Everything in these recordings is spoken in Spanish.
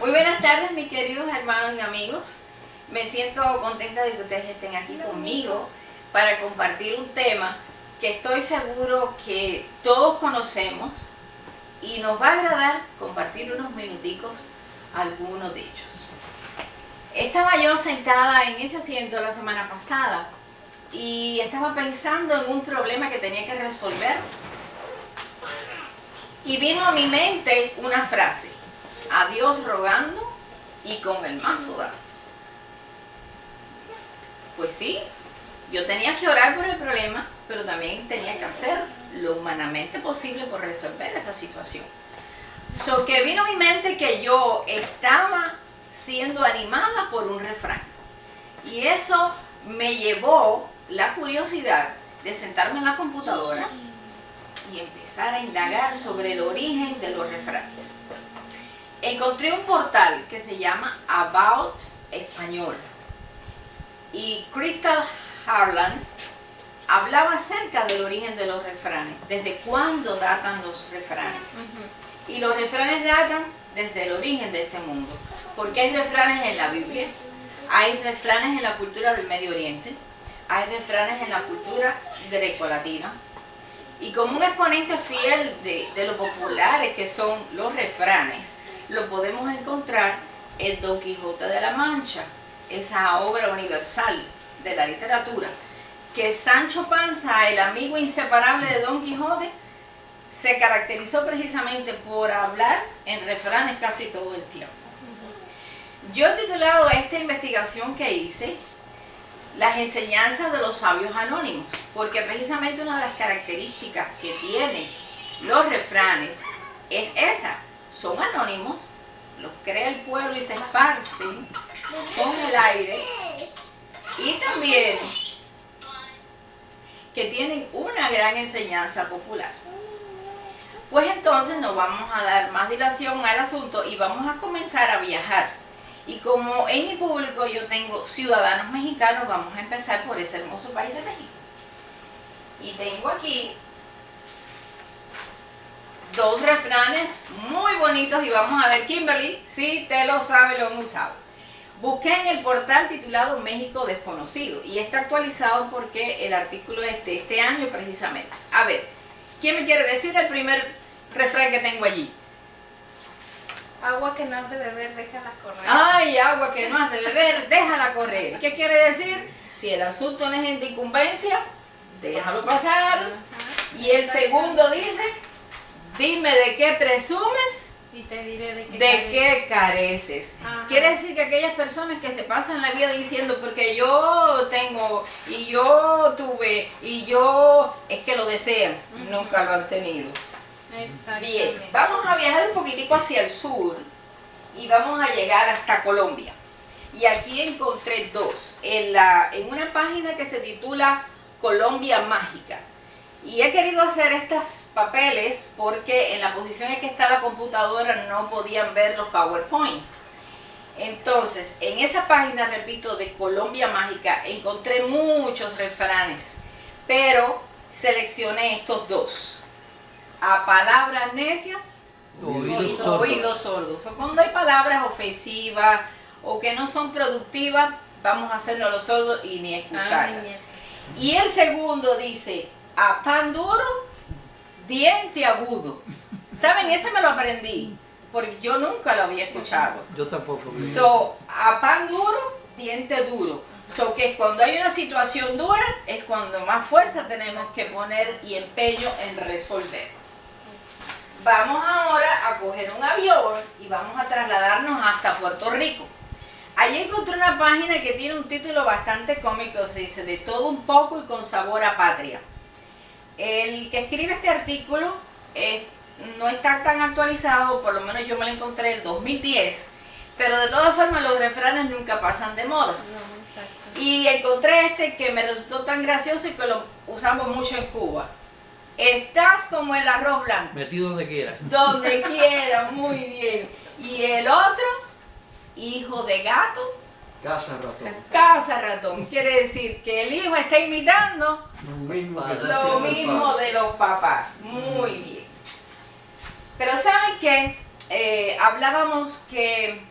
Muy buenas tardes, mis queridos hermanos y amigos. Me siento contenta de que ustedes estén aquí conmigo para compartir un tema que estoy seguro que todos conocemos y nos va a agradar compartir unos minuticos algunos de ellos. Estaba yo sentada en ese asiento la semana pasada y estaba pensando en un problema que tenía que resolver y vino a mi mente una frase: a Dios rogando y con el mazo dando. Pues sí, yo tenía que orar por el problema, pero también tenía que hacer lo humanamente posible por resolver esa situación. So que vino a mi mente que yo estaba siendo animada por un refrán. Y eso me llevó la curiosidad de sentarme en la computadora y empezar a indagar sobre el origen de los refranes. Encontré un portal que se llama About Español y Crystal Harland hablaba acerca del origen de los refranes, desde cuándo datan los refranes. Y los refranes datan desde el origen de este mundo, porque hay refranes en la Biblia, hay refranes en la cultura del Medio Oriente, hay refranes en la cultura grecolatina, y como un exponente fiel de lo populares que son los refranes, lo podemos encontrar en Don Quijote de la Mancha, esa obra universal de la literatura, que Sancho Panza, el amigo inseparable de Don Quijote, se caracterizó precisamente por hablar en refranes casi todo el tiempo. Yo he titulado esta investigación que hice Las enseñanzas de los sabios anónimos, porque precisamente una de las características que tienen los refranes es esa: son anónimos, los crea el pueblo y se esparcen con el aire, y también que tienen una gran enseñanza popular. Pues entonces no vamos a dar más dilación al asunto y vamos a comenzar a viajar. Y como en mi público yo tengo ciudadanos mexicanos, vamos a empezar por ese hermoso país de México. Y tengo aquí dos refranes muy bonitos y vamos a ver, Kimberly, si te lo sabe, lo hemos usado. Busqué en el portal titulado México Desconocido y está actualizado porque el artículo es de este año precisamente. A ver, ¿quién me quiere decir el primer refrán que tengo allí? Agua que no has de beber, déjala correr. Ay, agua que no has de beber, déjala correr. ¿Qué quiere decir? Si el asunto no es en tu incumbencia, déjalo pasar. Y el segundo dice: dime de qué presumes y te diré de qué careces. Quiere decir que aquellas personas que se pasan la vida diciendo porque yo tengo y yo tuve y yo, es que lo desean, nunca lo han tenido. Bien, vamos a viajar un poquitico hacia el sur y vamos a llegar hasta Colombia. Y aquí encontré dos en una página que se titula Colombia Mágica. Y he querido hacer estos papeles porque en la posición en que está la computadora no podían ver los PowerPoint. Entonces, en esa página, repito, de Colombia Mágica, encontré muchos refranes, pero seleccioné estos dos: a palabras necias, oídos sordos. O cuando hay palabras ofensivas o que no son productivas, vamos a hacernos los sordos y ni escucharlas. Y el segundo dice: a pan duro, diente agudo. ¿Saben? Ese me lo aprendí, porque yo nunca lo había escuchado. Yo tampoco. A pan duro, diente duro. Que cuando hay una situación dura, es cuando más fuerza tenemos que poner y empeño en resolver. Vamos ahora a coger un avión y vamos a trasladarnos hasta Puerto Rico. Allí encontré una página que tiene un título bastante cómico, se dice: de todo un poco y con sabor a patria. El que escribe este artículo no está tan actualizado, por lo menos yo me lo encontré en el 2010, pero de todas formas los refranes nunca pasan de moda. Y encontré este que me resultó tan gracioso y que lo usamos mucho en Cuba: estás como el arroz blanco. Metido donde quiera. Donde quiera, muy bien. Y el otro: hijo de gato, Casa ratón. casa ratón. Quiere decir que el hijo está imitando lo mismo de los papás. Muy bien. Pero ¿saben qué? Hablábamos que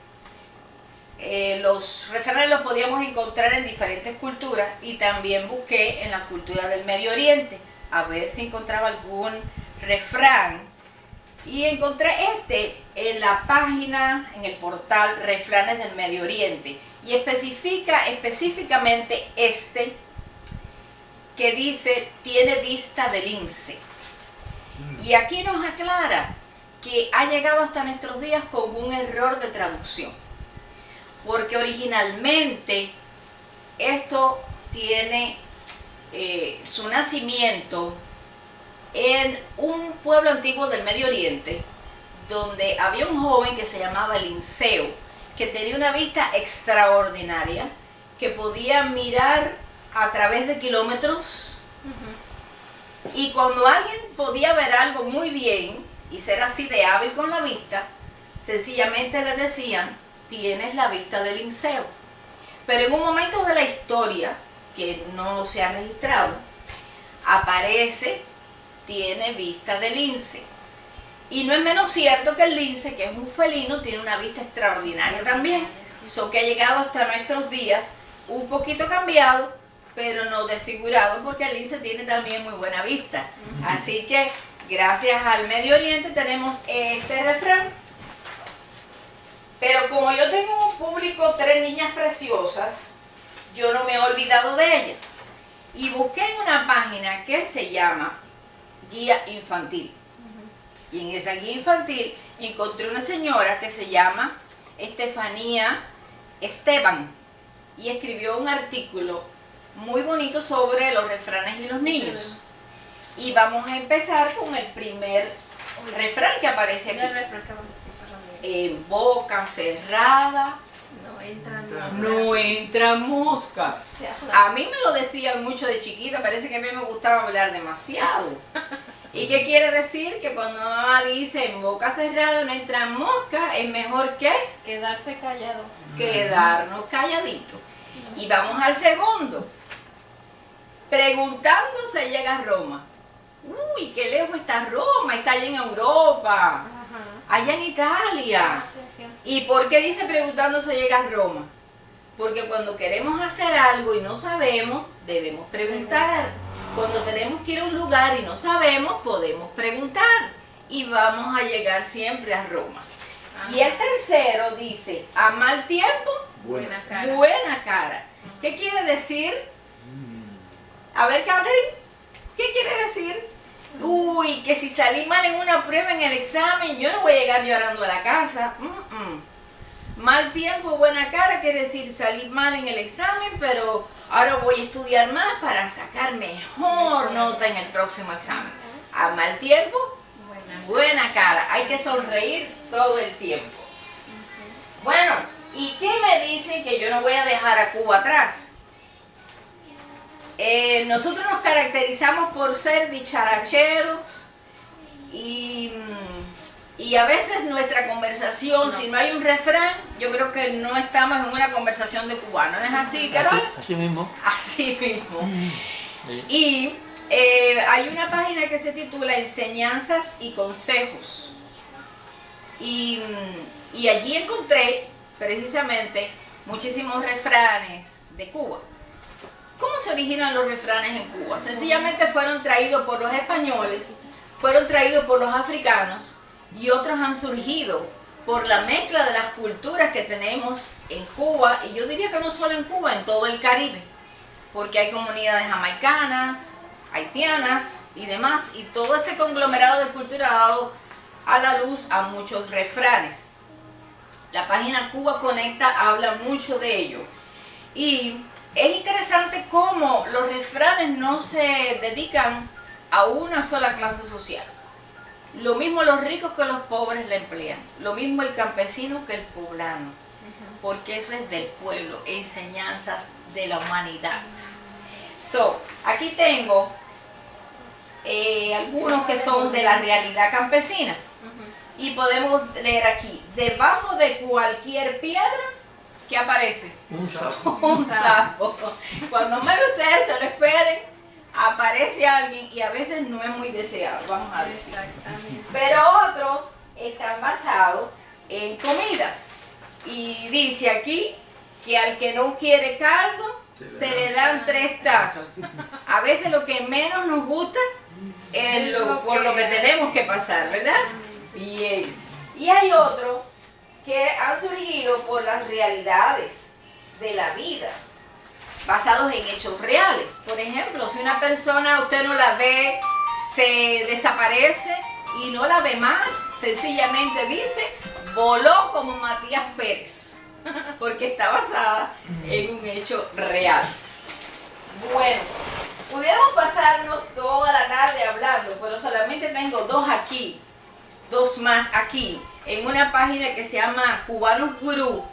los refranes los podíamos encontrar en diferentes culturas y también busqué en la cultura del Medio Oriente a ver si encontraba algún refrán y encontré este en la página, en el portal Refranes del Medio Oriente y especifica específicamente este que dice tiene vista de lince y aquí nos aclara que ha llegado hasta nuestros días con un error de traducción. Porque originalmente esto tiene su nacimiento en un pueblo antiguo del Medio Oriente, donde había un joven que se llamaba Linceo, que tenía una vista extraordinaria, que podía mirar a través de kilómetros, y cuando alguien podía ver algo muy bien, y ser así de hábil con la vista, sencillamente le decían, tienes la vista del Linceo. Pero en un momento de la historia que no se ha registrado, aparece, tiene vista de lince. Y no es menos cierto que el lince, que es un felino, tiene una vista extraordinaria también. Eso que ha llegado hasta nuestros días, un poquito cambiado, pero no desfigurado, porque el lince tiene también muy buena vista. Así que, gracias al Medio Oriente, tenemos este refrán. Pero como yo tengo un público, 3 niñas preciosas, yo no me he olvidado de ellas. Y busqué en una página que se llama Guía Infantil. Y en esa guía infantil encontré una señora que se llama Estefanía Esteban. Y escribió un artículo muy bonito sobre los refranes y los niños. Y vamos a empezar con el primer refrán que aparece aquí. En boca cerrada no entran moscas. A mí me lo decían mucho de chiquita, parece que a mí me gustaba hablar demasiado. ¿Y qué quiere decir? Que cuando mamá dice en boca cerrada no entran moscas, es mejor que quedarse callado. Quedarnos calladitos. Y vamos al segundo. Preguntando se llega a Roma. Uy, qué lejos está Roma, está allá en Europa. Allá en Italia. ¿Y por qué dice preguntando se llega a Roma? Porque cuando queremos hacer algo y no sabemos, debemos preguntar. Cuando tenemos que ir a un lugar y no sabemos, podemos preguntar. Y vamos a llegar siempre a Roma. Y el tercero dice, a mal tiempo, Buena cara. buena cara. ¿Qué quiere decir? A ver, Catherine, ¿qué quiere decir? Uy, que si salí mal en una prueba en el examen, yo no voy a llegar llorando a la casa. Mal tiempo, buena cara, quiere decir salí mal en el examen, pero ahora voy a estudiar más para sacar mejor nota en el próximo examen. A mal tiempo, buena cara. Hay que sonreír todo el tiempo. Bueno, ¿y qué me dicen que yo no voy a dejar a Cuba atrás? Nosotros nos caracterizamos por ser dicharacheros y a veces nuestra conversación, si no hay un refrán, yo creo que no estamos en una conversación de cubano. ¿No es así, Carol? Así mismo. Así mismo. Sí. Y hay una página que se titula Enseñanzas y Consejos. Y allí encontré precisamente muchísimos refranes de Cuba. ¿Cómo se originan los refranes en Cuba? Sencillamente fueron traídos por los españoles, fueron traídos por los africanos y otros han surgido por la mezcla de las culturas que tenemos en Cuba, y yo diría que no solo en Cuba, en todo el Caribe, porque hay comunidades jamaicanas, haitianas y demás, y todo ese conglomerado de cultura ha dado a la luz a muchos refranes. La página Cuba Conecta habla mucho de ello. Y es interesante cómo los refranes no se dedican a una sola clase social. Lo mismo los ricos que los pobres la emplean. Lo mismo el campesino que el poblano. Porque eso es del pueblo, enseñanzas de la humanidad. Aquí tengo algunos que son de la realidad campesina. Y podemos leer aquí, debajo de cualquier piedra, ¿qué aparece? Un sapo. Un sapo. Cuando menos ustedes se lo esperen, aparece alguien y a veces no es muy deseado, vamos a decir. Exactamente. Pero otros están basados en comidas. Y dice aquí que al que no quiere caldo, se le dan 3 tazas. A veces lo que menos nos gusta es por lo que tenemos que pasar, ¿verdad? Bien. Y hay otro que han surgido por las realidades de la vida, basados en hechos reales. Por ejemplo, si una persona usted no la ve, se desaparece y no la ve más, sencillamente dice, voló como Matías Pérez, porque está basada en un hecho real. Bueno, pudiéramos pasarnos toda la tarde hablando, pero solamente tengo 2 aquí, 2 más aquí, en una página que se llama Cubanos Gurú.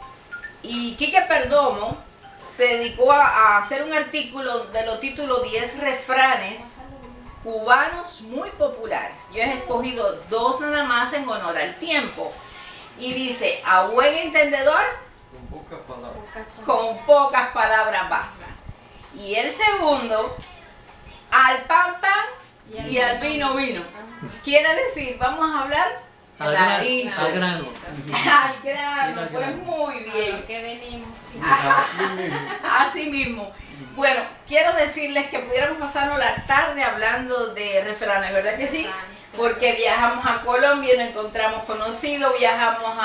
Y Quique Perdomo se dedicó a hacer un artículo de los títulos 10 refranes cubanos muy populares. Yo he escogido 2 nada más en honor al tiempo. Y dice, a buen entendedor, con pocas palabras basta. Y el segundo, al pan pan y al vino vino. Quiere decir, vamos a hablar Al clarito. grano. Al grano, pues muy bien. Que venimos. Así mismo. Bueno, quiero decirles que pudiéramos pasarnos la tarde hablando de refranes, ¿verdad que sí? Porque viajamos a Colombia y nos encontramos conocidos, viajamos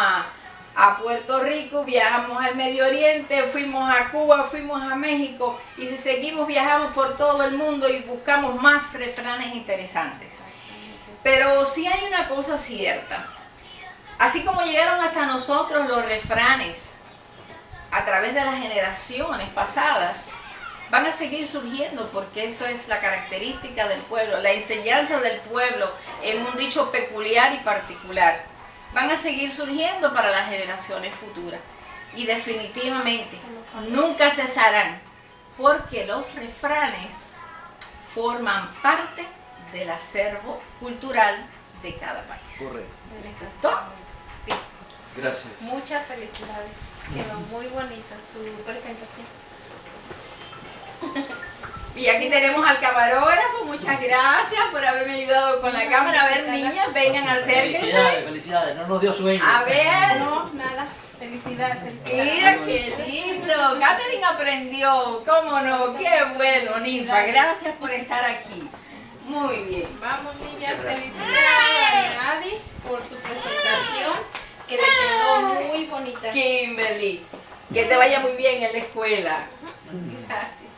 a Puerto Rico, viajamos al Medio Oriente, fuimos a Cuba, fuimos a México, y si seguimos viajamos por todo el mundo y buscamos más refranes interesantes. Pero sí hay una cosa cierta, así como llegaron hasta nosotros los refranes a través de las generaciones pasadas, van a seguir surgiendo, porque eso es la característica del pueblo, la enseñanza del pueblo en un dicho peculiar y particular. Van a seguir surgiendo para las generaciones futuras y definitivamente nunca cesarán, porque los refranes forman parte del acervo cultural de cada país. Correcto. ¿Les gustó? Sí. Gracias. Muchas felicidades. Quedó muy bonita su presentación. Y aquí tenemos al camarógrafo, muchas gracias por haberme ayudado con la cámara. A ver, niñas, vengan, acérquense. Felicidades, felicidades. No nos dio sueño. A ver, No, nada. Felicidades, felicidades. mira qué lindo. Catherine aprendió, cómo no, qué bueno, Ninfa. Gracias por estar aquí. Muy bien. Vamos, niñas, felicidades a Nadis por su presentación, que le quedó muy bonita. Kimberly, que te vaya muy bien en la escuela. Gracias.